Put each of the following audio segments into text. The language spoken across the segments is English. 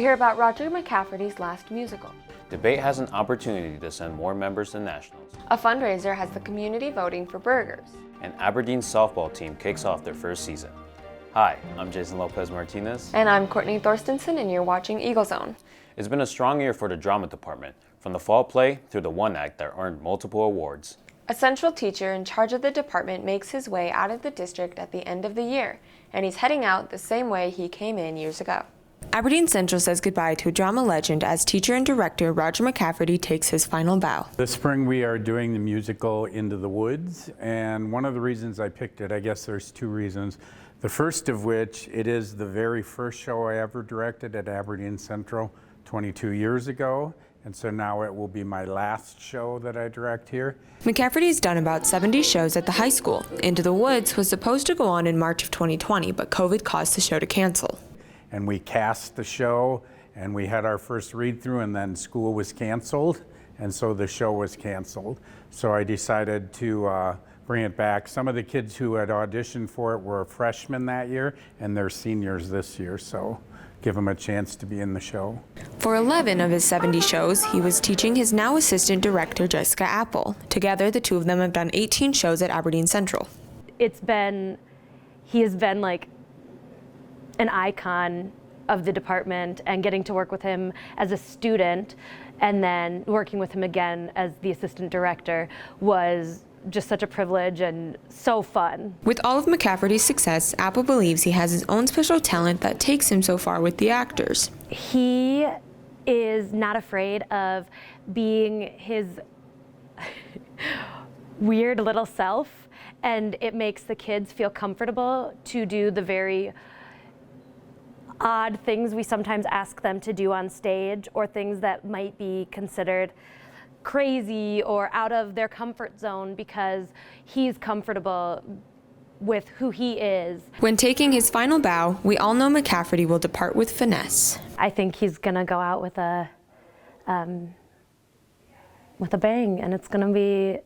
hear about Roger McCafferty's last musical. Debate has an opportunity to send more members to nationals. A fundraiser has the community voting for burgers. And Aberdeen's softball team kicks off their first season. Hi, I'm Jason Lopez Martinez. And I'm Courtney Thorstensen, and you're watching Eagle Zone. It's been a strong year for the drama department, from the fall play through the one act that earned multiple awards. A central teacher in charge of the department makes his way out of the district at the end of the year, and he's heading out the same way he came in years ago. Aberdeen Central says goodbye to a drama legend as teacher and director Roger McCafferty takes his final bow. This spring we are doing the musical Into the Woods, and one of the reasons I picked it, I guess there's two reasons. The first of which, it is the very first show I ever directed at Aberdeen Central 22 years ago, and so now it will be my last show that I direct here. McCafferty's done about 70 shows at the high school. Into the Woods was supposed to go on in March of 2020, but COVID caused the show to cancel. And we cast the show, and we had our first read-through, and then school was canceled, and so the show was canceled. So I decided to bring it back. Some of the kids who had auditioned for it were freshmen that year, and they're seniors this year, so give them a chance to be in the show. For 11 of his 70 shows, he was teaching his now assistant director, Jessica Apple. Together, the two of them have done 18 shows at Aberdeen Central. He has been like an icon of the department, and getting to work with him as a student and then working with him again as the assistant director was just such a privilege and so fun. With all of McCafferty's success, Apple believes he has his own special talent that takes him so far with the actors. He is not afraid of being his weird little self, and it makes the kids feel comfortable to do the very odd things we sometimes ask them to do on stage, or things that might be considered crazy or out of their comfort zone, because he's comfortable with who he is. When taking his final bow, we all know McCafferty will depart with finesse. I think he's gonna go out with a bang, and it's gonna be,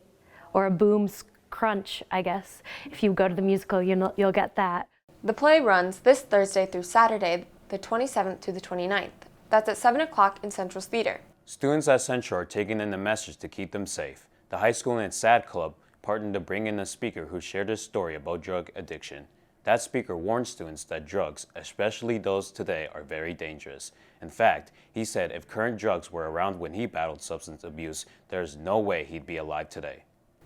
or a boom crunch, I guess. If you go to the musical, you'll get that. The play runs this Thursday through Saturday, the 27th to the 29th. That's at 7 o'clock in Central's Theater. Students at Central are taking in the message to keep them safe. The High School and SAD Club partnered to bring in a speaker who shared his story about drug addiction. That speaker warned students that drugs, especially those today, are very dangerous. In fact, he said if current drugs were around when he battled substance abuse, there's no way he'd be alive today.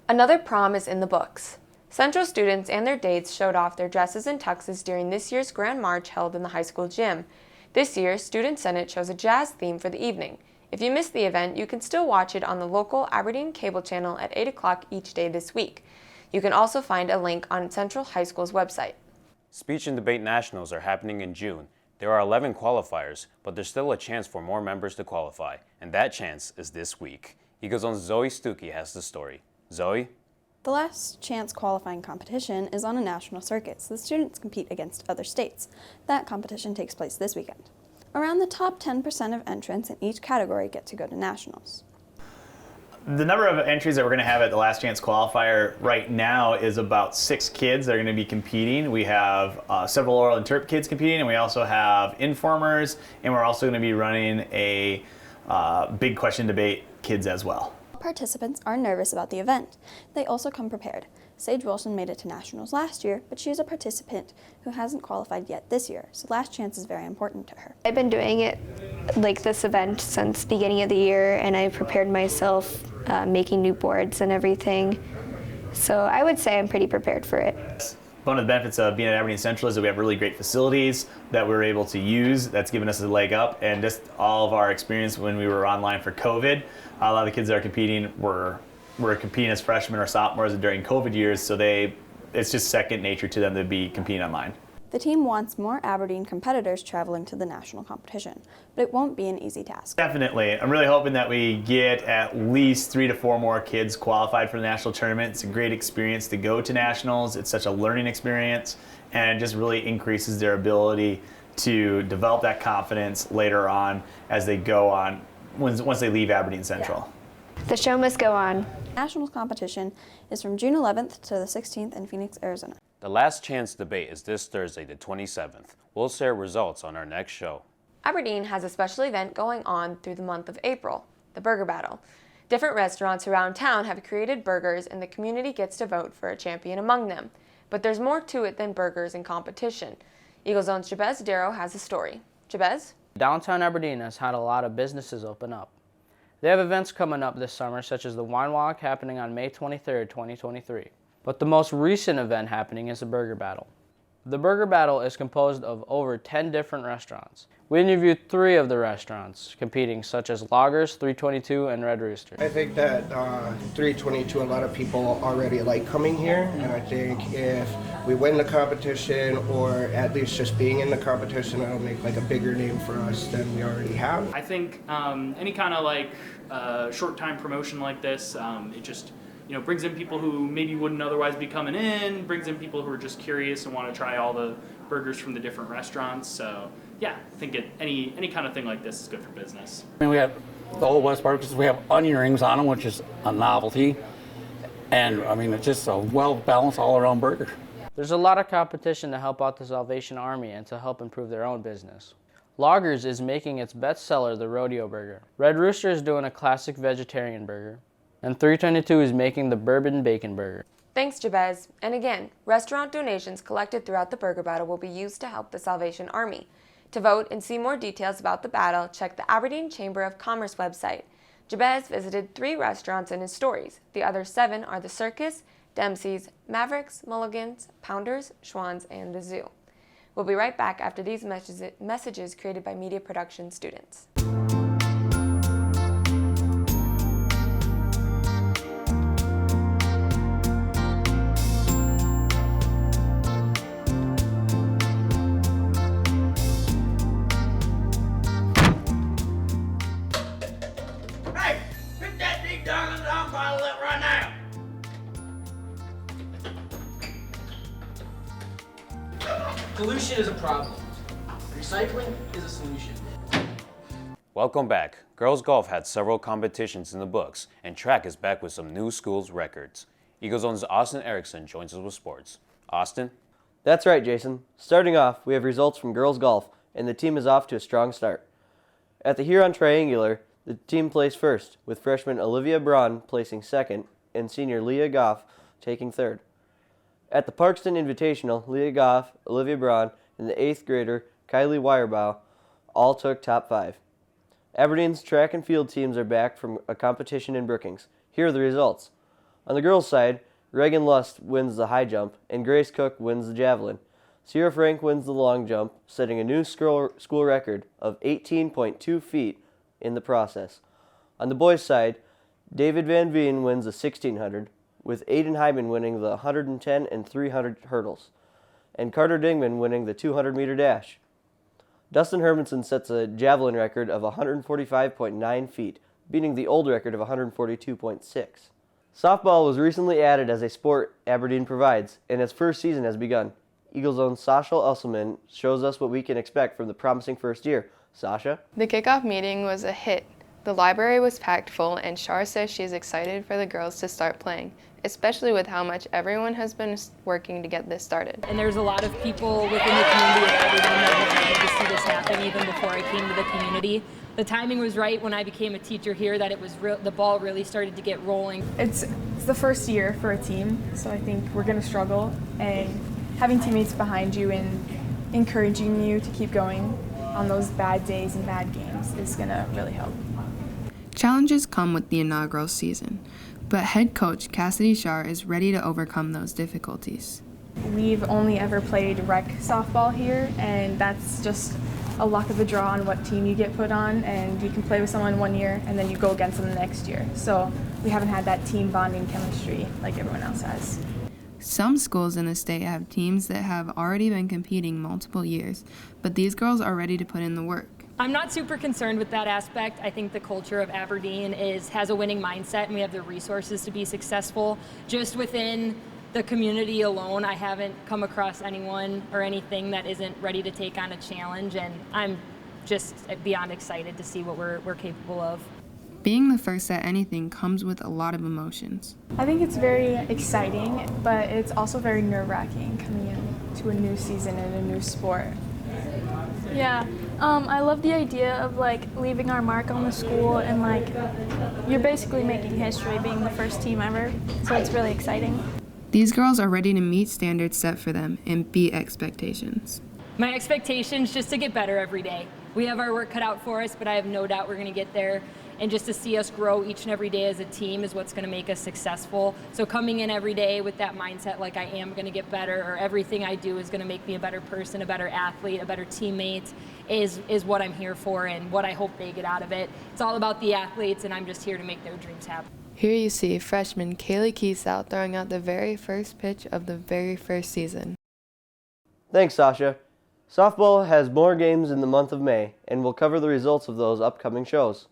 Another prom is in the books. Central students and their dates showed off their dresses and tuxes during this year's Grand March held in the high school gym. This year, Student Senate chose a jazz theme for the evening. If you missed the event, you can still watch it on the local Aberdeen cable channel at 8 o'clock each day this week. You can also find a link on Central High School's website. Speech and debate nationals are happening in June. There are 11 qualifiers, but there's still a chance for more members to qualify, and that chance is this week. Eagle Zone's Zoe Stuckey has the story. Zoe? The Last Chance qualifying competition is on a national circuit, so the students compete against other states. That competition takes place this weekend. Around the top 10% of entrants in each category get to go to nationals. The number of entries that we're going to have at the Last Chance qualifier right now is about 6 kids that are going to be competing. We have several oral interp kids competing, and we also have informers, and we're also going to be running a big question debate kids as well. Participants are nervous about the event. They also come prepared. Sage Wilson made it to nationals last year, but she is a participant who hasn't qualified yet this year, so Last Chance is very important to her. I've been doing it like this event since the beginning of the year, and I prepared myself making new boards and everything. So I would say I'm pretty prepared for it. One of the benefits of being at Aberdeen Central is that we have really great facilities that we're able to use. That's given us a leg up, and just all of our experience when we were online for COVID. A lot of the kids that are competing were competing as freshmen or sophomores during COVID years, so it's just second nature to them to be competing online. The team wants more Aberdeen competitors traveling to the national competition, but it won't be an easy task. Definitely. I'm really hoping that we get at least 3 to 4 more kids qualified for the national tournament. It's a great experience to go to nationals. It's such a learning experience, and it just really increases their ability to develop that confidence later on as they go on, once they leave Aberdeen Central. The show must go on. Nationals competition is from June 11th to the 16th in Phoenix, Arizona. The Last Chance debate is this Thursday, the 27th. We'll share results on our next show. Aberdeen has a special event going on through the month of April, the Burger Battle. Different restaurants around town have created burgers and the community gets to vote for a champion among them. But there's more to it than burgers and competition. Eagle Zone's Jabez Darrow has a story. Jabez? Downtown Aberdeen has had a lot of businesses open up. They have events coming up this summer, such as the Wine Walk happening on May 23rd, 2023. But the most recent event happening is the Burger Battle. The Burger Battle is composed of over 10 different restaurants. We interviewed 3 of the restaurants competing, such as Loggers, 322, and Red Rooster. I think that 322, a lot of people already like coming here, and I think if we win the competition, or at least just being in the competition, it'll make like a bigger name for us than we already have. I think any kind of like short time promotion like this, it just brings in people who maybe wouldn't otherwise be coming in, brings in people who are just curious and want to try all the burgers from the different restaurants. So yeah, I think any kind of thing like this is good for business. I mean, we have the Old West burgers. We have onion rings on them, which is a novelty. And I mean, it's just a well-balanced all-around burger. There's a lot of competition to help out the Salvation Army and to help improve their own business. Loggers is making its best seller, the Rodeo Burger. Red Rooster is doing a classic vegetarian burger. And 322 is making the Bourbon Bacon Burger. Thanks, Jabez. And again, restaurant donations collected throughout the Burger Battle will be used to help the Salvation Army. To vote and see more details about the battle, check the Aberdeen Chamber of Commerce website. Jabez visited 3 restaurants in his stories. The other 7 are the Circus, Dempsey's, Mavericks, Mulligan's, Pounders, Schwann's, and the Zoo. We'll be right back after these messages created by media production students. Pollution is a problem. Recycling is a solution. Welcome back. Girls golf had several competitions in the books, and track is back with some new schools records. Eagle Zone's Austin Erickson joins us with sports. Austin? That's right, Jason. Starting off, we have results from girls golf, and the team is off to a strong start. At the Huron Triangular, the team placed first, with freshman Olivia Braun placing second and senior Leah Goff taking third. At the Parkston Invitational, Leah Goff, Olivia Braun, and the 8th grader Kylie Weyerbaugh all took top 5. Aberdeen's track and field teams are back from a competition in Brookings. Here are the results. On the girls' side, Reagan Lust wins the high jump, and Grace Cook wins the javelin. Sierra Frank wins the long jump, setting a new school record of 18.2 feet in the process. On the boys' side, David Van Veen wins the 1600, with Aiden Hyman winning the 110 and 300 hurdles, and Carter Dingman winning the 200-meter dash. Dustin Hermanson sets a javelin record of 145.9 feet, beating the old record of 142.6. Softball was recently added as a sport Aberdeen provides, and its first season has begun. Eagle Zone's Sasha Usselman shows us what we can expect from the promising first year. Sasha? The kickoff meeting was a hit. The library was packed full, and Shar says she's excited for the girls to start playing, especially with how much everyone has been working to get this started. And there's a lot of people within the community of Aberdeen that wanted to see this happen even before I came to the community. The timing was right when I became a teacher here, that it was the ball really started to get rolling. It's the first year for a team, so I think we're going to struggle, and having teammates behind you and encouraging you to keep going on those bad days and bad games is going to really help. Challenges come with the inaugural season, but head coach Cassidy Shar is ready to overcome those difficulties. We've only ever played rec softball here, and that's just a luck of the draw on what team you get put on, and you can play with someone one year and then you go against them the next year. So we haven't had that team bonding chemistry like everyone else has. Some schools in the state have teams that have already been competing multiple years, but these girls are ready to put in the work. I'm not super concerned with that aspect. I think the culture of Aberdeen has a winning mindset, and we have the resources to be successful. Just within the community alone, I haven't come across anyone or anything that isn't ready to take on a challenge, and I'm just beyond excited to see what we're capable of. Being the first at anything comes with a lot of emotions. I think it's very exciting, but it's also very nerve-wracking coming into a new season and a new sport. Yeah, I love the idea of like leaving our mark on the school and like you're basically making history being the first team ever, so it's really exciting. These girls are ready to meet standards set for them and beat expectations. My expectations just to get better every day. We have our work cut out for us, but I have no doubt we're going to get there. And just to see us grow each and every day as a team is what's going to make us successful. So coming in every day with that mindset like I am going to get better, or everything I do is going to make me a better person, a better athlete, a better teammate, is what I'm here for and what I hope they get out of it. It's all about the athletes, and I'm just here to make their dreams happen. Here you see freshman Kaylee Kiesau throwing out the very first pitch of the very first season. Thanks, Sasha. Softball has more games in the month of May, and we'll cover the results of those upcoming shows.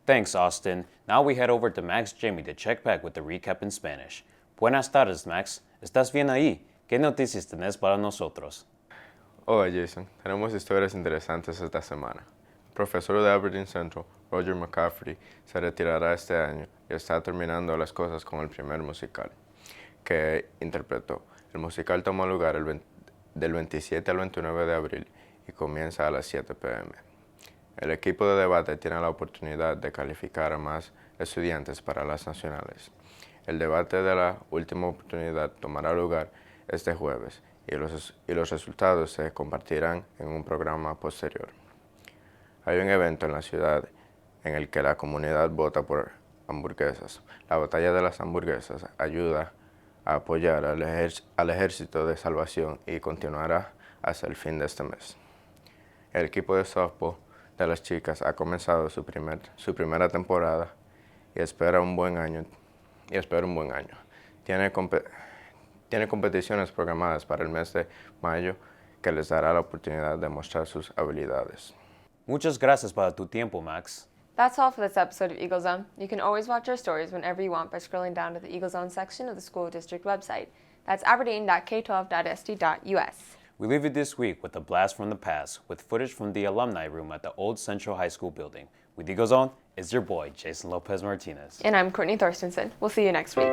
Thanks, Austin. Now we head over to Max Jamie to check back with the recap in Spanish. Buenas tardes, Max. ¿Estás bien ahí? ¿Qué noticias tenés para nosotros? Hola, Jason. Tenemos historias interesantes esta semana. El profesor de Aberdeen Central, Roger McCafferty, se retirará este año y está terminando las cosas con el primer musical que interpretó. El musical toma lugar del 27 al 29 de abril y comienza a las 7 p.m. El equipo de debate tiene la oportunidad de calificar a más estudiantes para las nacionales. El debate de la última oportunidad tomará lugar este jueves y los resultados se compartirán en un programa posterior. Hay un evento en la ciudad en el que la comunidad vota por hamburguesas. La batalla de las hamburguesas ayuda a apoyar al Ejército de Salvación y continuará hasta el fin de este mes. El equipo de softball de las chicas ha comenzado su primera temporada y espera un buen año. Tiene competiciones programadas para el mes de mayo que les dará la oportunidad de mostrar sus habilidades. Muchas gracias para tu tiempo, Max. That's all for this episode of Eagle Zone. You can always watch our stories whenever you want by scrolling down to the Eagle Zone section of the school district website. That's aberdeen.k12.sd.us. We leave you this week with a blast from the past with footage from the alumni room at the old Central High School building. With Eagle Zone, it's your boy, Jason Lopez Martinez. And I'm Courtney Thorstensen. We'll see you next week.